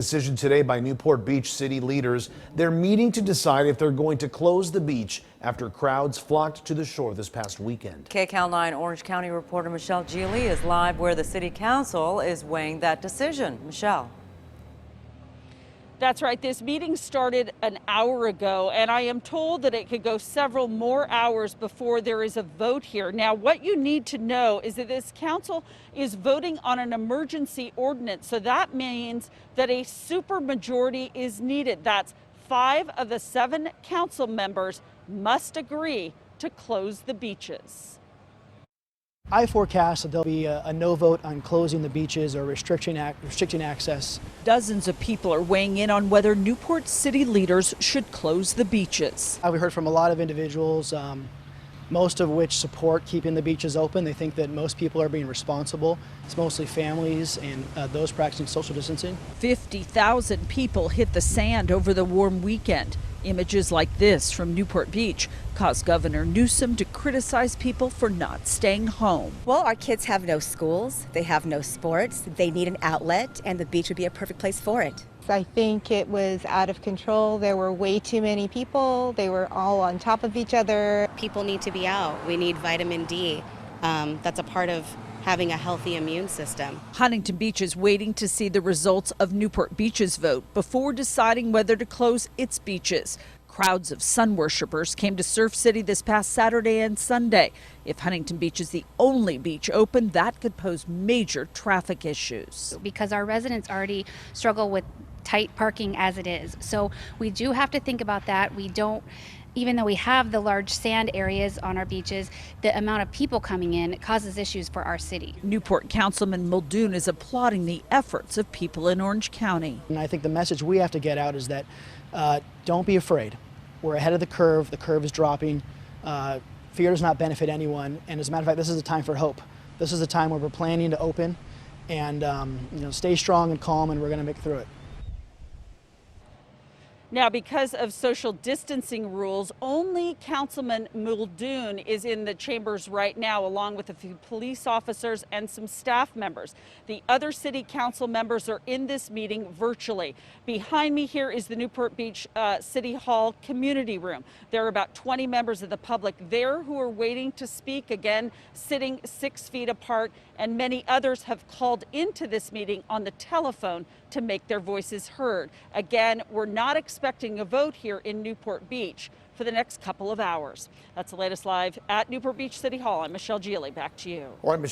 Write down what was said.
Decision today by Newport Beach city leaders. They're meeting to decide if they're going to close the beach after crowds flocked to the shore this past weekend. KCAL 9 Orange County reporter Michelle Geely is live where the city council is weighing that decision. Michelle. That's right. This meeting started an hour ago, and I am told that it could go several more hours before there is a vote here. Now, what you need to know is that this council is voting on an emergency ordinance. So that means that a supermajority is needed. That's 5 of the 7 council members must agree to close the beaches. I forecast that there'll be a no vote on closing the beaches or restricting access. Dozens of people are weighing in on whether Newport city leaders should close the beaches. We heard from a lot of individuals, most of which support keeping the beaches open. They think that most people are being responsible. It's mostly families and those practicing social distancing. 50,000 people hit the sand over the warm weekend. Images like this from Newport Beach caused Governor Newsom to criticize people for not staying home. Well, our kids have no schools, they have no sports, they need an outlet, and the beach would be a perfect place for it. I think it was out of control. There were way too many people. They were all on top of each other. People need to be out. We need vitamin D. That's a part of having a healthy immune system. Huntington Beach is waiting to see the results of Newport Beach's vote before deciding whether to close its beaches. Crowds of sun worshipers came to Surf City this past Saturday and Sunday. If Huntington Beach is the only beach open, that could pose major traffic issues. Because our residents already struggle with tight parking as it is. So we do have to think about that. Even though we have the large sand areas on our beaches, the amount of people coming in causes issues for our city. Newport Councilman Muldoon is applauding the efforts of people in Orange County. And I think the message we have to get out is that don't be afraid. We're ahead of the curve is dropping. Fear does not benefit anyone, and as a matter of fact, this is a time for hope. This is a time where we're planning to open, and stay strong and calm, and we're going to make it through it. Now, because of social distancing rules, only Councilman Muldoon is in the chambers right now, along with a few police officers and some staff members. The other city council members are in this meeting virtually. Behind me here is the Newport Beach City Hall community room. There are about 20 members of the public there who are waiting to speak, again, sitting 6 feet apart, and many others have called into this meeting on the telephone to make their voices heard. Again, we're not expecting a vote here in Newport Beach for the next couple of hours. That's the latest live at Newport Beach City Hall. I'm Michelle Geely. Back to you. All right,